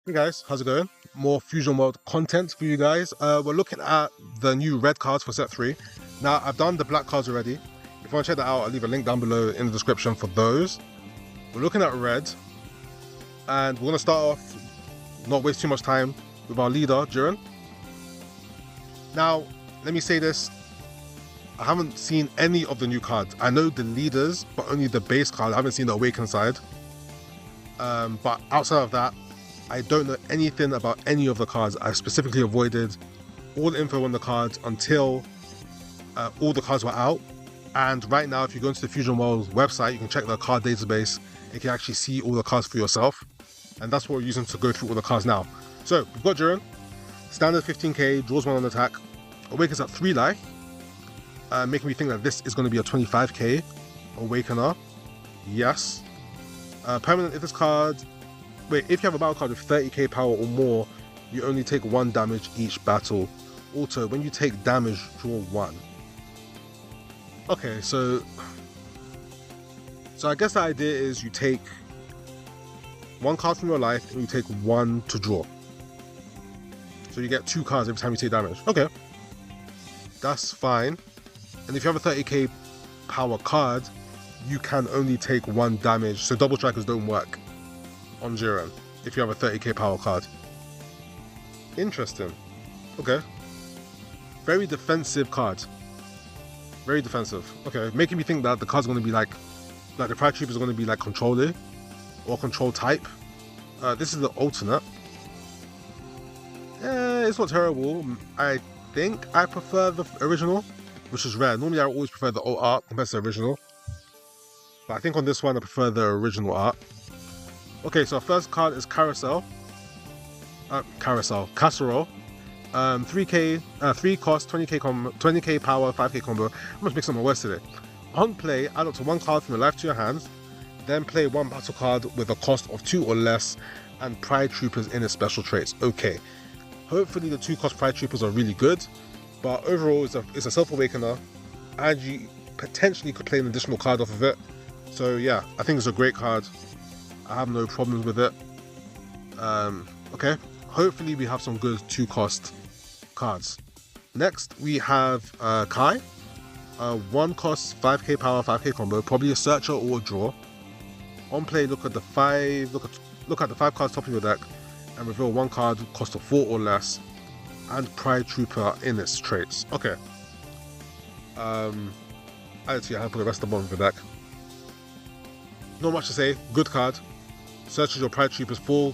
Hey guys, how's it going? More Fusion World content for you guys. We're looking at the new red cards for set 3. Now, I've done the black cards already. If you want to check that out, I'll leave a link down below in the description for those. We're looking at red, and we're going to start off, not waste too much time, with our leader, Jiren. Now, let me say this. I haven't seen any of the new cards. I know the leaders, but only the base card. I haven't seen the Awaken side. But outside of that, I don't know anything about any of the cards. I specifically avoided all the info on the cards until all the cards were out. And right now, if you go into the Fusion World website, you can check the card database. You can actually see all the cards for yourself. And that's what we're using to go through all the cards now. So, we've got Jiren. Standard 15k, draws 1 on attack. Awakens at 3 life. Making me think that this is going to be a 25k Awakener. Yes. Permanent, if this card... Wait, if you have a battle card with 30k power or more, you only take 1 damage each battle. Also, when you take damage, draw 1. Okay, so I guess the idea is you take 1 card from your life and you take 1 to draw. So you get 2 cards every time you take damage. Okay. That's fine. And if you have a 30k power card, you can only take 1 damage. So double strikers don't work on Jiren if you have a 30k power card. Interesting. Okay. Very defensive card. Very defensive. Okay, making me think that the card's going to be like the Pride Troopers are going to be like controller or control type. This is the alternate. It's not terrible. I think I prefer the original, which is rare. Normally I always prefer the old art compared to the original. But I think on this one I prefer the original art. Okay, so our first card is Casserole. 3k, 3 cost, 20k power, 5k combo. I'm just mixing my words today. On play, add up to 1 card from your life to your hands. Then play 1 battle card with a cost of 2 or less, and Pride Troopers in its special traits. Okay, hopefully the 2 cost Pride Troopers are really good, but overall it's a self-awakener, and you potentially could play an additional card off of it. So yeah, I think it's a great card. I have no problems with it. Okay, hopefully we have some good 2 cost cards. Next we have Kai. 1 cost, 5k power, 5k combo, probably a searcher or a draw. On play, look at the 5 cards top of your deck and reveal 1 card cost of 4 or less, and Pride Trooper in its traits. Okay. Add to your hand for the rest of the bottom of the deck. Not much to say. Good card. Searches your Pride Troopers 4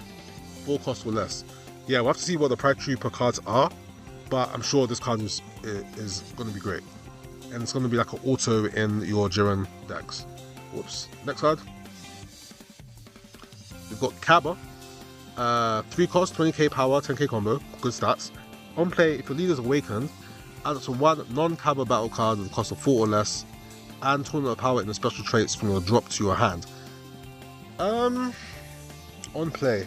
cost or less. Yeah, we'll have to see what the Pride Trooper cards are, but I'm sure this card is going to be great. And it's going to be like an auto in your Jiren decks. Whoops. Next card. We've got Cabba. 3 cost, 20k power, 10k combo. Good stats. On play, if your leader's awakened, add up to 1 non-Cabba battle card with a cost of 4 or less, and tournament power in the special traits from your drop to your hand. On play,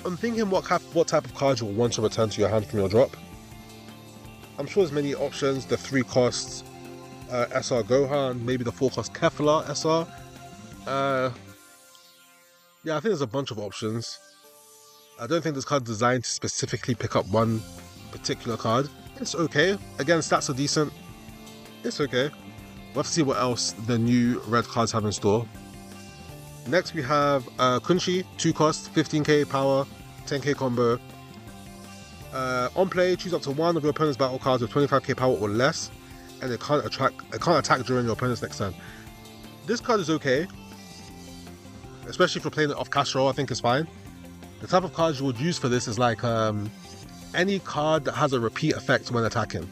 I'm thinking what type of card you'll want to return to your hand from your drop. I'm sure there's many options. The 3 costs SR Gohan, maybe the 4 cost Kefla SR. Yeah, I think there's a bunch of options. I don't think this card is designed to specifically pick up one particular card. It's okay. Again, stats are decent. It's okay. We'll have to see what else the new red cards have in store. Next we have Kunshi, 2 cost, 15k power, 10k combo. On play, choose up to 1 of your opponent's battle cards with 25k power or less, and it can't attack during your opponent's next turn. This card is okay, especially if you're playing it off Casserole. I think it's fine. The type of cards you would use for this is like any card that has a repeat effect when attacking.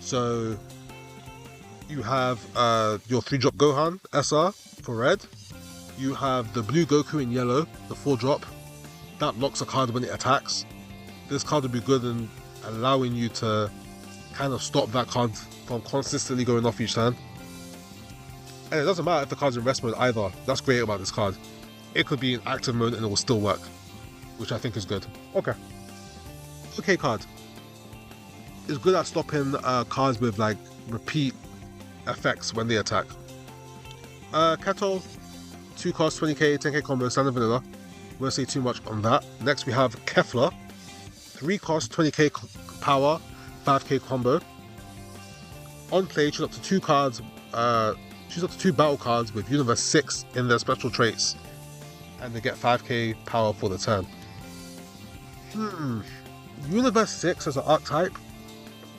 So you have your 3-drop Gohan SR for red. You have the blue Goku in yellow, the 4-drop. That locks a card when it attacks. This card would be good in allowing you to kind of stop that card from consistently going off each turn. And it doesn't matter if the card's in rest mode either. That's great about this card. It could be in active mode and it will still work, which I think is good. Okay. Okay card. It's good at stopping cards with like repeat effects when they attack. Keto, 2 cost, 20k, 10k combo, standard vanilla. Won't say too much on that. Next we have Kefla. 3 cost, 20k power, 5k combo. On play, choose up to 2 cards. Choose up to 2 battle cards with Universe 6 in their special traits, and they get 5k power for the turn. Universe 6 as an archetype,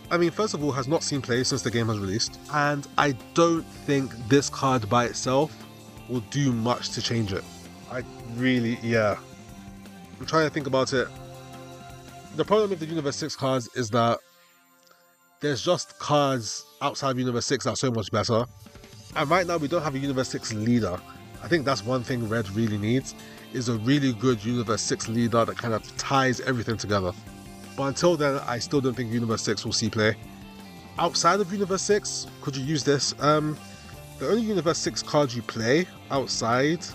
I mean, first of all, has not seen play since the game has released, and I don't think this card by itself will do much to change it. I'm trying to think about it. The problem with the Universe 6 cards is that there's just cards outside of Universe 6 that are so much better. And right now we don't have a Universe 6 leader. I think that's one thing Red really needs, is a really good Universe 6 leader that kind of ties everything together. But until then, I still don't think Universe 6 will see play. Outside of Universe 6, could you use this? The only Universe 6 cards you play outside,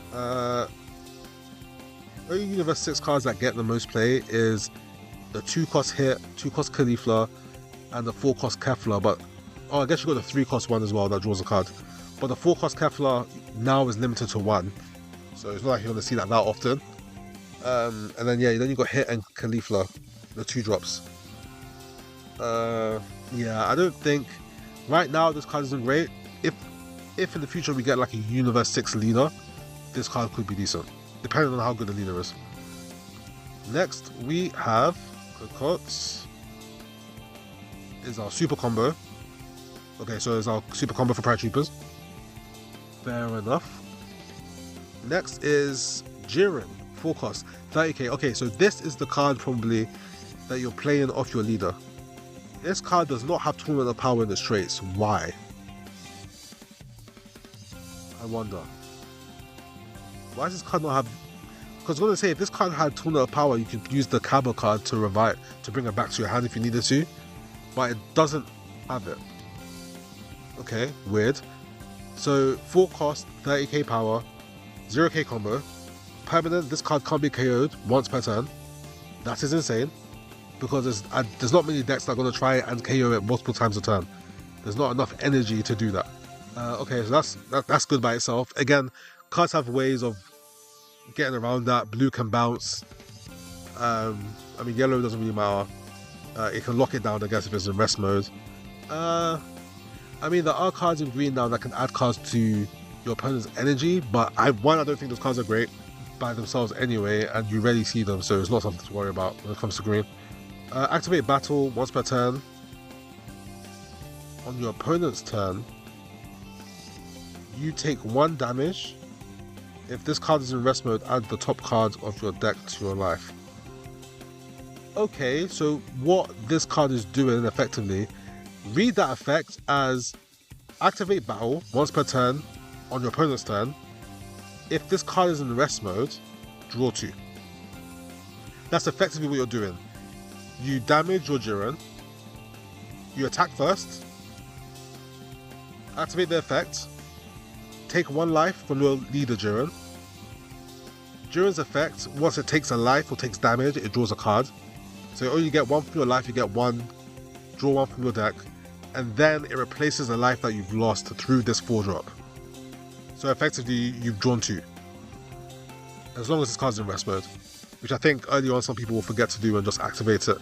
only Universe 6 cards that get the most play is the 2 cost Hit, 2 cost Caulifla, and the 4 cost Kefla. But I guess you got the 3 cost one as well that draws a card. But the 4 cost Kefla now is limited to 1, so it's not like you're going to see that often. And then you got Hit and Caulifla, the 2 drops. I don't think right now this card isn't great. If in the future we get like a Universe 6 leader, this card could be decent, depending on how good the leader is. Next we have Cocottes. Is our super combo. Okay, so it's our super combo for Pride Troopers. Fair enough. Next is Jiren, 4 cost, 30k. Okay, so this is the card probably that you're playing off your leader. This card does not have tournament of power in its traits. Why? I wonder. Why does this card not have... Because I was going to say, if this card had tournament of power, you could use the Kaba card to revive, to bring it back to your hand if you needed to. But it doesn't have it. Okay, weird. So 4 cost, 30k power, 0k combo. Permanent, this card can't be KO'd once per turn. That is insane, because there's not many decks that are going to try and KO it multiple times a turn. There's not enough energy to do that. Okay, so that's good by itself. Again, cards have ways of getting around that. Blue can bounce. I mean, yellow doesn't really matter. It can lock it down, I guess, if it's in rest mode. I mean, there are cards in green now that can add cards to your opponent's energy, but I don't think those cards are great by themselves anyway, and you rarely see them, so it's not something to worry about when it comes to green. Activate battle once per turn. On your opponent's turn, you take 1 damage. If this card is in rest mode, add the top card of your deck to your life. Okay, so what this card is doing effectively, read that effect as activate battle once per turn on your opponent's turn. If this card is in rest mode, draw 2. That's effectively what you're doing. You damage your Jiren, you attack first, activate the effect, take 1 life from your leader Jiren. Jiren's effect, once it takes a life or takes damage, it draws a card. So you only get 1 from your life, you get 1, draw 1 from your deck, and then it replaces the life that you've lost through this 4-drop. So effectively, you've drawn 2. As long as this card's in rest mode, which I think early on some people will forget to do and just activate it.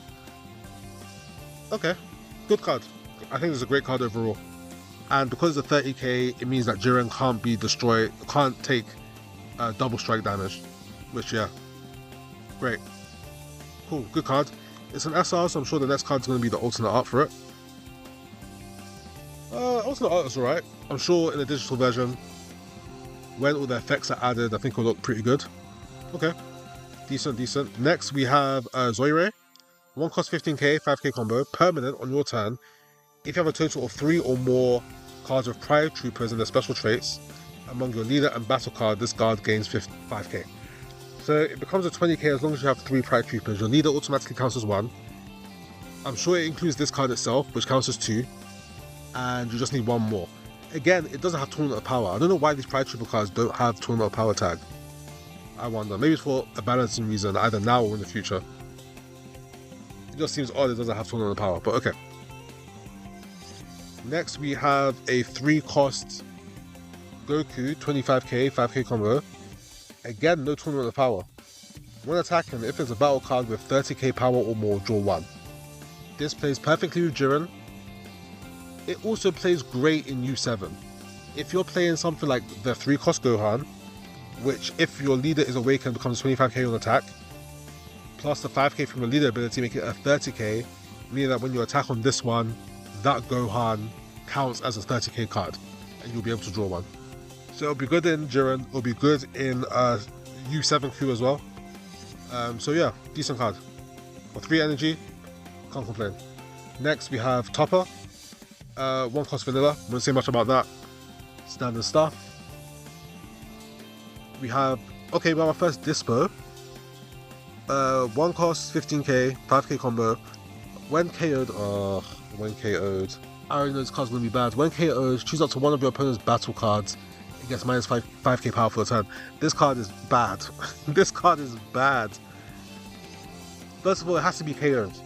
Okay, good card. I think it's a great card overall. And because it's a 30k, it means that Jiren can't be destroyed, can't take double strike damage, which, yeah, great. Cool, good card. It's an SR, so I'm sure the next card's going to be the alternate art for it. Alternate art is alright. I'm sure in the digital version, when all the effects are added, I think it'll look pretty good. Okay, decent. Next we have Zoirei. 1 cost 15k, 5k combo, permanent on your turn. If you have a total of 3 or more cards with Pride Troopers and their special traits among your leader and battle card, this card gains 5k. So it becomes a 20k as long as you have 3 Pride Troopers. Your leader automatically counts as 1. I'm sure it includes this card itself, which counts as 2. And you just need 1 more. Again, it doesn't have Tournament of Power. I don't know why these Pride Trooper cards don't have Tournament of Power tag. I wonder. Maybe it's for a balancing reason, either now or in the future. It just seems odd it doesn't have Tournament of Power, but okay. Next we have a 3 cost Goku, 25k, 5k combo. Again, no Tournament of Power. When attacking, if it's a battle card with 30k power or more, draw 1. This plays perfectly with Jiren. It also plays great in U7. If you're playing something like the 3-cost Gohan, which if your leader is awakened becomes 25k on attack, plus the 5k from your leader ability, make it a 30k, meaning that when you attack on this one, that Gohan counts as a 30k card, and you'll be able to draw 1. So it'll be good in Jiren, it'll be good in U7 Q as well. So yeah, decent card. For 3 energy, can't complain. Next we have Topper. 1-cost vanilla, won't say much about that. Standard stuff. We have our first Dispo. 1-cost, 15k, 5k combo. When KO'd, I already know this card's gonna be bad. When KO'd, choose up to one of your opponent's battle cards. It gets minus 5k power for the turn. This card is bad. This card is bad. First of all, it has to be KO'd,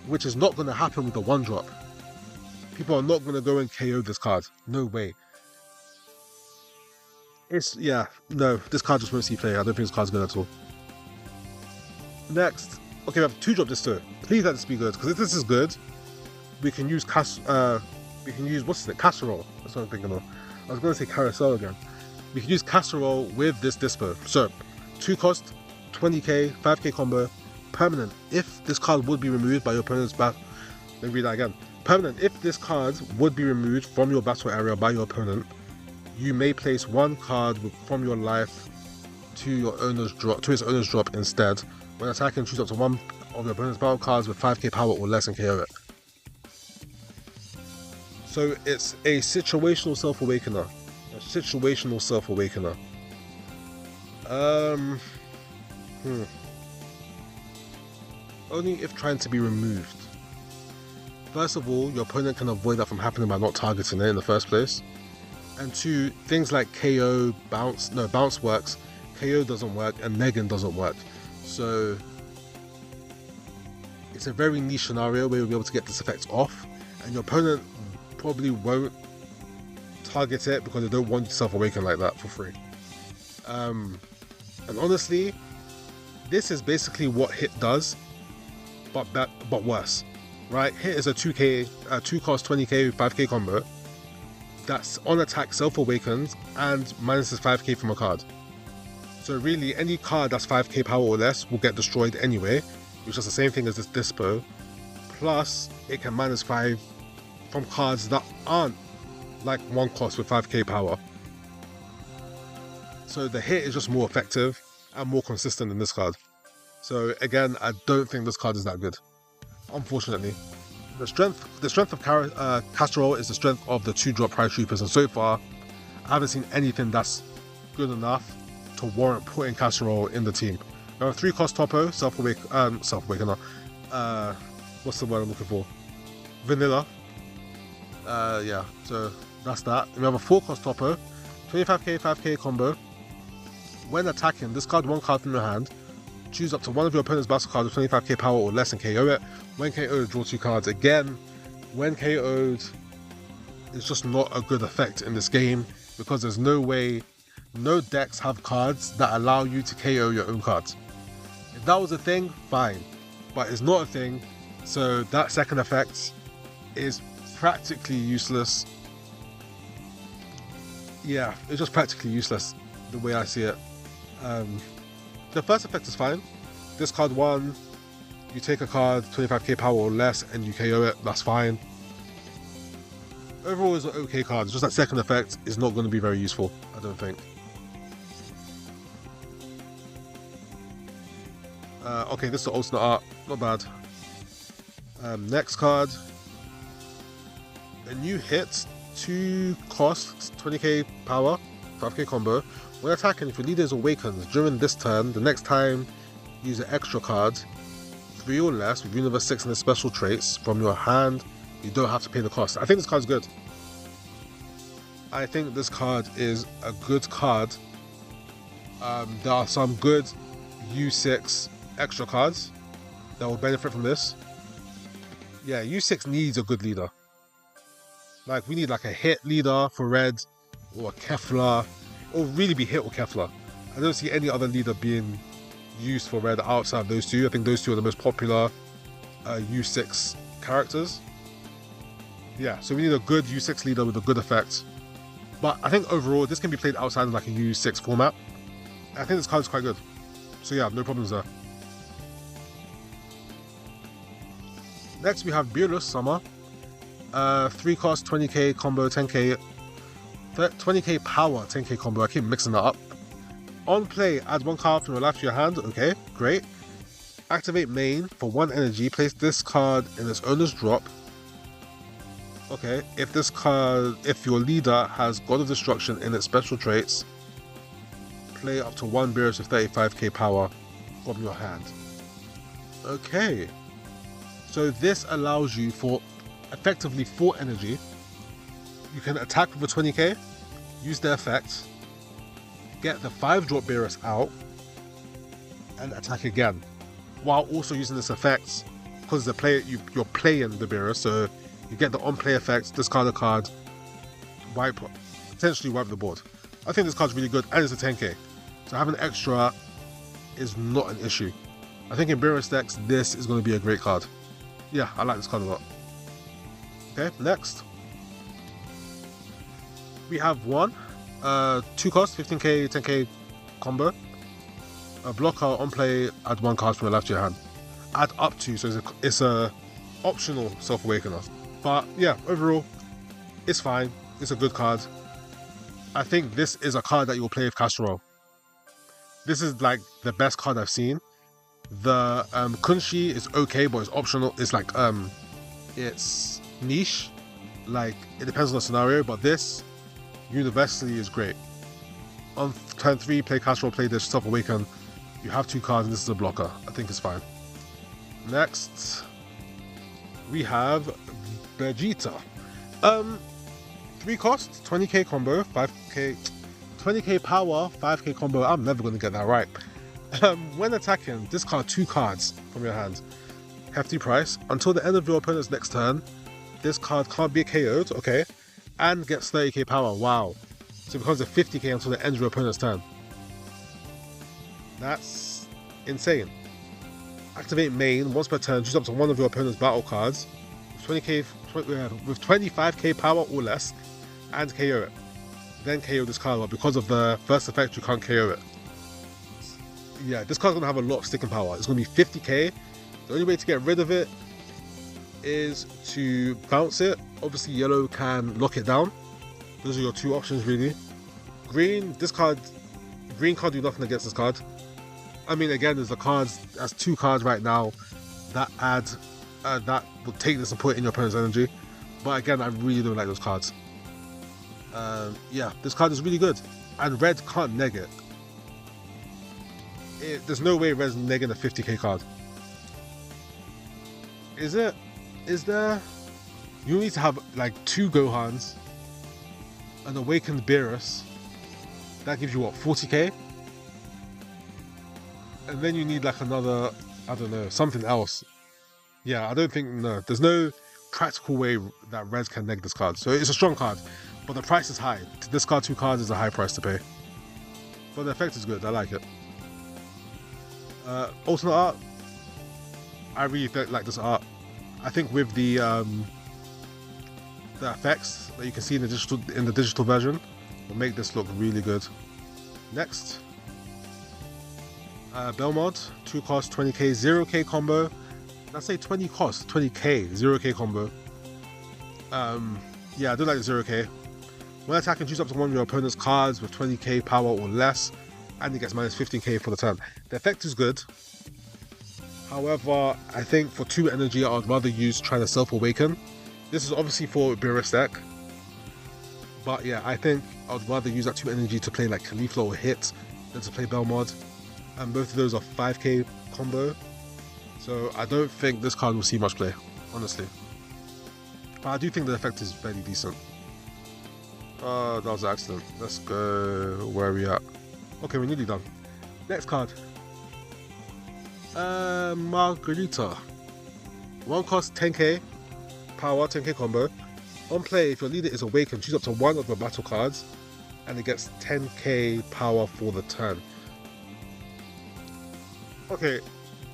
which is not gonna happen with the 1-drop. People are not gonna go and KO this card. No way. This card just won't see play. I don't think this card's good at all. Next, we have 2-drop Disto. Please let this be good, because if this is good, we can use casserole. That's what I'm thinking of. I was going to say carousel again. We can use casserole with this Dispo. So, 2-cost, 20k, 5k combo, permanent. If this card would be removed by your opponent's battle, let me read that again. Permanent. If this card would be removed from your battle area by your opponent, you may place 1 card from your life to its owner's drop instead. When attacking, choose up to 1 of your opponent's battle cards with 5k power or less and KO it. So it's a situational self-awakener. Only if trying to be removed. First of all, your opponent can avoid that from happening by not targeting it in the first place. And 2, things like KO, bounce works, KO doesn't work, and Negan doesn't work. So it's a very niche scenario where you'll be able to get this effect off, and your opponent probably won't target it because they don't want you to self-awaken like that for free. And honestly, this is basically what Hit does, but worse. Right? Hit is a 2-cost 20k 5k combo that's on attack self-awakens and minuses 5k from a card. So really, any card that's 5k power or less will get destroyed anyway, which is the same thing as this Dispo. Plus, it can minus 5 from cards that aren't like 1-cost with 5k power. So the hit is just more effective and more consistent than this card. So again, I don't think this card is that good, unfortunately. The strength of Casserole is the strength of the 2-drop Prize Troopers, and so far, I haven't seen anything that's good enough to warrant putting Casserole in the team. Now, 3-cost Topo, Self-Awakener. What's the word I'm looking for? Vanilla. Yeah, so that's that. We have a 4-cost Topo, 25k, 5k combo. When attacking, discard 1 card from your hand. Choose up to one of your opponent's battle cards with 25k power or less and KO it. When KO'd, draw 2 cards. Again, when KO'd, it's just not a good effect in this game because there's no way, no decks have cards that allow you to KO your own cards. If that was a thing, fine, but it's not a thing, so that second effect is practically useless. Yeah, it's just practically useless the way I see it. The first effect is fine. Discard 1, you take a card, 25k power or less, and you KO it, that's fine. Overall, it's an okay card, it's just that second effect is not going to be very useful, I don't think. Okay, this is the alternate art, not bad. Next card. A new hit, 2 costs, 20k power, 5k combo. When attacking, if your leader is awakened during this turn, the next time use an extra card, 3 or less, with Universe 6 and its special traits from your hand. You don't have to pay the cost. I think this card's good. I think this card is a good card. There are some good U6 extra cards that will benefit from this. Yeah, U6 needs a good leader. Like, we need like a hit leader for red, or a Kefla, or really be hit or Kefla. I don't see any other leader being use for red outside of those two. I think those two are the most popular U6 characters. Yeah, so we need a good U6 leader with a good effect. But I think overall, this can be played outside of like a U6 format. I think this card is quite good. So yeah, no problems there. Next, we have Beerless Summer. 3 cost, 20k combo, 10k, 20k power, 10k combo. I keep mixing that up. On play, add 1 card from your life to your hand. Okay, great. Activate main for 1 energy. Place this card in its owner's drop. Okay, if your leader has God of Destruction in its special traits, play up to 1 Beerus with 35k power from your hand. Okay, so this allows you for effectively 4 energy. You can attack with a 20k, use the effect, get the 5-drop Beerus out, and attack again, while also using this effect because you're playing the Beerus, so you get the on-play effect, discard a card, potentially wipe the board. I think this card's really good, and it's a 10k, so having extra is not an issue. I think in Beerus decks, this is going to be a great card. Yeah, I like this card a lot. Okay, next. We have 1, 2 cost, 15k, 10k combo. A blocker on play, add 1 card from your left to your hand. Add up to, so it's a optional Self-Awakener. But yeah, overall, it's fine. It's a good card. I think this is a card that you'll play with Casserole. This is like the best card I've seen. The Kunshi is okay, but it's optional. It's like it's niche. Like it depends on the scenario, but this universally is great. On turn 3, play Casserole, play this Self-Awaken. You have 2 cards, and this is a blocker. I think it's fine. Next, we have Vegeta. 3 cost, 20k combo, 5k, 20k power, 5k combo. I'm never going to get that right. When attacking, discard 2 cards from your hand. Hefty price. Until the end of your opponent's next turn, this card can't be KO'd, okay, and gets 30k power. Wow. So it becomes a 50k until the end of your opponent's turn. That's insane. Activate main once per turn. Choose up to 1 of your opponent's battle cards with 25k power or less, and KO it. Then KO this card, but because of the first effect, you can't KO it. Yeah, this card's gonna have a lot of sticking power. It's gonna be 50k. The only way to get rid of it is to bounce it. Obviously, yellow can lock it down. Those are your 2 options, really. Green, green can't do nothing against this card. I mean, again, there's 2 cards right now that that will take this and put it in your opponent's energy. But again, I really don't like those cards. Yeah, this card is really good, and red can't neg it. There's no way red's negging a 50k card. Is it? Is there? You need to have like 2 Gohans, an awakened Beerus. That gives you what, 40k? And then you need like another, I don't know, something else. Yeah, I don't think, no. There's no practical way that red can neg this card. So it's a strong card, but the price is high. To discard 2 cards is a high price to pay. But the effect is good, I like it. Alternate art, I really like this art. I think with the effects that you can see in the digital version will make this look really good. Next, Belmod, 2 cost, 20k, 0k combo. Let's say 20 cost, 20k, 0k combo. Yeah, I do like the 0k. When attacking, choose up to 1 of your opponent's cards with 20k power or less, and it gets minus 15k for the turn. The effect is good. However, I think for 2 energy, I'd rather use trying to Self-Awaken. This is obviously for Beerus deck. But yeah, I think I'd rather use that 2 energy to play like Caulifla or Hit than to play Belmod. And both of those are 5k combo. So I don't think this card will see much play, honestly. But I do think the effect is very decent. That was an accident. Let's go. Where are we at? Okay, we're nearly done. Next card. Margarita. 1 cost, 10k. Power, 10k combo. On play, if your leader is awakened, choose up to 1 of your battle cards, and it gets 10k power for the turn. Okay,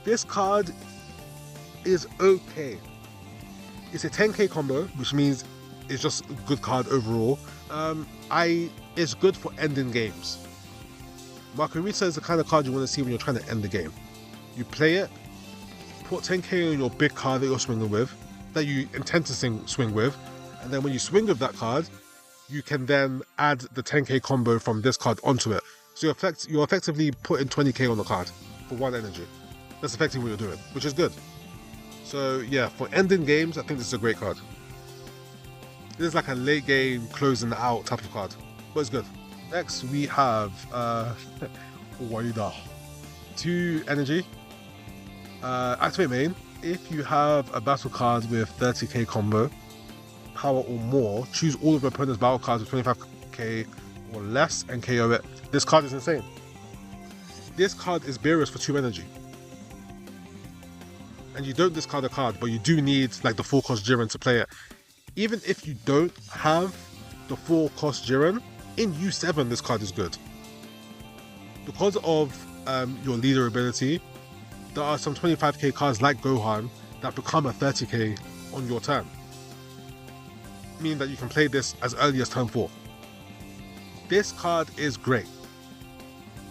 this card is okay. It's a 10k combo, which means it's just a good card overall. It's good for ending games. Margarita is the kind of card you want to see when you're trying to end the game. You play it, put 10k on your big card that you're swinging with, that you intend to swing with, and then when you swing with that card, you can then add the 10k combo from this card onto it. So you're effectively putting 20k on the card for 1 energy. That's effectively what you're doing, which is good. So yeah, for ending games, I think this is a great card. This is like a late game closing out type of card, but it's good. Next we have Waida. 2 energy. Activate main. If you have a battle card with 30k combo, power or more, choose all of your opponent's battle cards with 25k or less and KO it. This card is insane. This card is Beerus for 2 energy. And you don't discard a card, but you do need like the 4-cost Jiren to play it. Even if you don't have the 4-cost Jiren, in U7 this card is good. Because of your leader ability, there are some 25k cards like Gohan that become a 30k on your turn. Meaning that you can play this as early as turn 4. This card is great.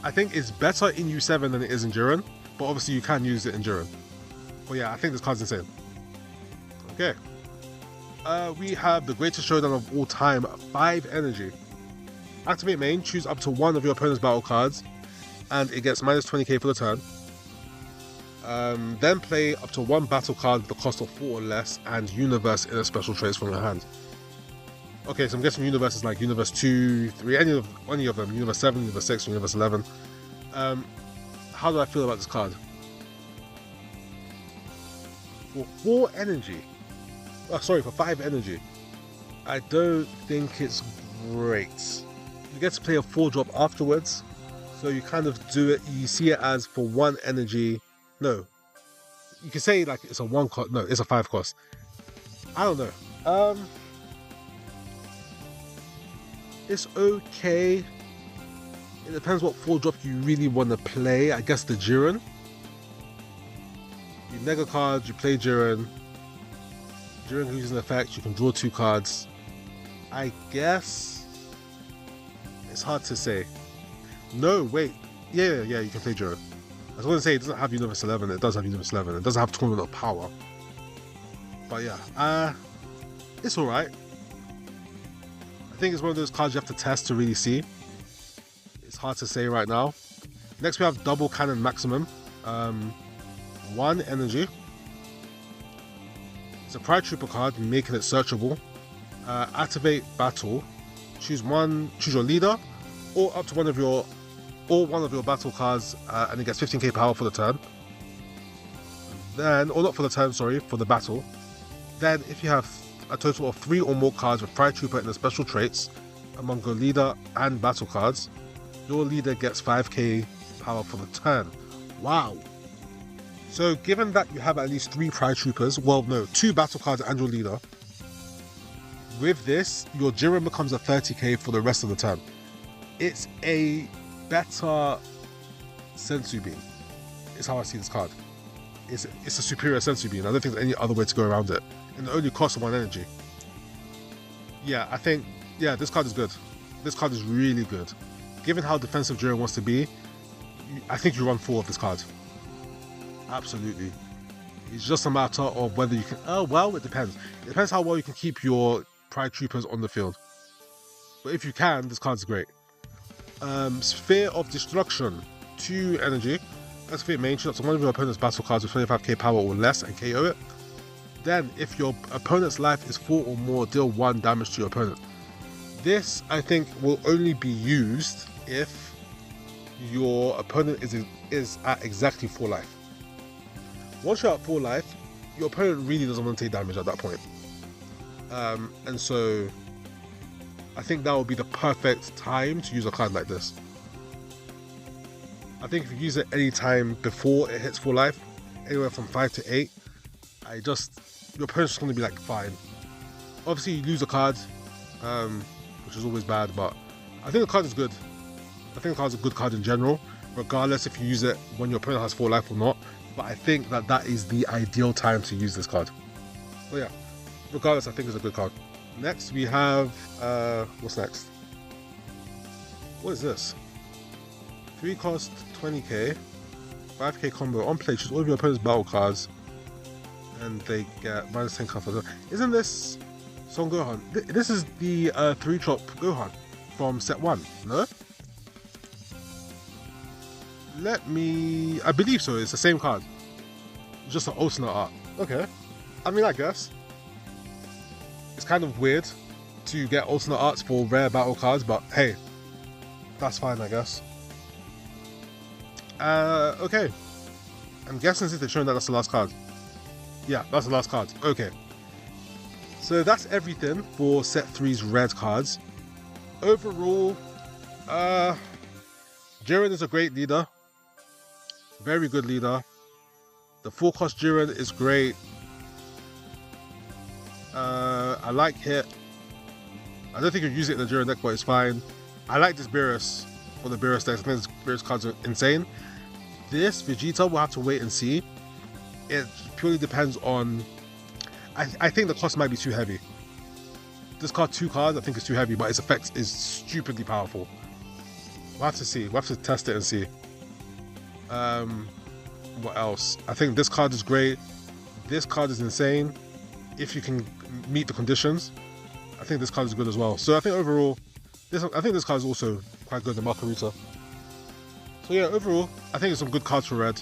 I think it's better in U7 than it is in Jiren, but obviously you can use it in Jiren. But yeah, I think this card's insane. Okay. We have the greatest showdown of all time, 5 energy. Activate main, choose up to 1 of your opponent's battle cards, and it gets minus 20k for the turn. Then play up to 1 battle card with the cost of 4 or less, and Universe in a special trace from your hand. Okay, so I'm guessing Universe is like Universe 2, 3, any of them, Universe 7, Universe 6, Universe 11. How do I feel about this card? For 4 energy, for 5 energy, I don't think it's great. You get to play a 4-drop afterwards, so you kind of do it, you see it as for 1 energy. No, you can say like it's a 1 cost, no, it's a 5 cost. I don't know. It's okay. It depends what 4-drop you really want to play. I guess the Jiren. You nega cards, you play Jiren. Jiren uses an effect, you can draw 2 cards. I guess it's hard to say. No, wait. Yeah, you can play Jiren. I was going to say it doesn't have Universe 11. It does have Universe 11. It doesn't have Tournament of Power. But yeah, it's alright. I think it's one of those cards you have to test to really see. It's hard to say right now. Next we have Double Cannon Maximum. 1 energy. It's a Pride Trooper card, making it searchable. Activate battle. Choose your leader, or up to one of your battle cards, and it gets 15k power for the turn. Then, or not for the turn, sorry, for the battle. Then, if you have a total of 3 or more cards with Pride Trooper in the special traits among your leader and battle cards, your leader gets 5k power for the turn. Wow. So given that you have at least 3 Pride Troopers, well no, 2 battle cards and your leader, with this, your Jiren becomes a 30k for the rest of the turn. It's a better Sensu Bean, is how I see this card. It's a superior Sensu Bean. I don't think there's any other way to go around it. And it only costs 1 energy. Yeah, I think, yeah, this card is good. This card is really good. Given how defensive Jiren wants to be, I think you run 4 of this card. Absolutely. It's just a matter of whether you can... Oh, well, it depends. It depends how well you can keep your Pride Troopers on the field. But if you can, this card's great. Sphere of Destruction. 2 energy. Activate main, choose up to 1 of your opponent's battle cards with 25k power or less and KO it. Then, if your opponent's life is 4 or more, deal 1 damage to your opponent. This, I think, will only be used if your opponent is at exactly 4 life. Once you're at 4 life, your opponent really doesn't want to take damage at that point. And so, I think that would be the perfect time to use a card like this. I think if you use it any time before it hits 4 life, anywhere from 5 to 8, your opponent's going to be like, fine. Obviously, you lose a card, which is always bad, but I think the card is good. I think the card's a good card in general. regardless if you use it when your opponent has 4 life or not. But I think that that is the ideal time to use this card. So yeah, regardless, I think it's a good card. Next we have, what's next? What is this? 3 cost 20k, 5k combo. On play, choose all of your opponent's battle cards, and they get minus 10 counter. Isn't this Son Gohan? This is the 3-drop Gohan from set 1, no? I believe so, it's the same card. Just an alternate art. Okay. I mean, I guess. It's kind of weird to get alternate arts for rare battle cards, but hey, that's fine, I guess. Okay. I'm guessing since they're showing that that's the last card. Yeah, that's the last card. Okay. So that's everything for set 3's red cards. Overall, Jiren is a great leader. Very good leader. The 4-cost Jiren is great. I like Hit. I don't think you use it in the Jiren deck, but it's fine. I like this Beerus for the Beerus deck. I think this Beerus cards are insane. This Vegeta, we'll have to wait and see. It purely depends on... I think the cost might be too heavy. This card, 2 cards, I think it's too heavy, but its effect is stupidly powerful. We'll have to see. We'll have to test it and see. What else? I think this card is great. This card is insane. If you can meet the conditions, I think this card is good as well. So I think overall, I think this card is also quite good, the Margarita. So yeah, overall, I think it's some good cards for red.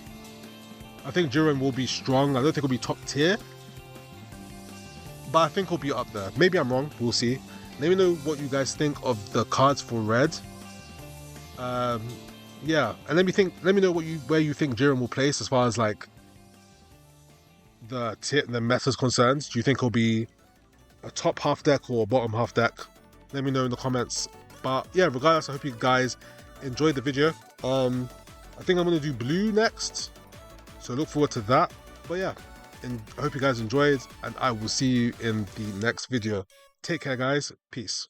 I think Jiren will be strong. I don't think it'll be top tier, but I think he'll be up there. Maybe I'm wrong. We'll see. Let me know what you guys think of the cards for red. Yeah, and let me know where you think Jiren will place as far as like the meta's concerned. Do you think he'll be a top half deck or a bottom half deck? Let me know in the comments. But yeah, regardless, I hope you guys enjoyed the video. I think I'm gonna do blue next, so look forward to that. But yeah, and I hope you guys enjoyed, and I will see you in the next video. Take care, guys. Peace.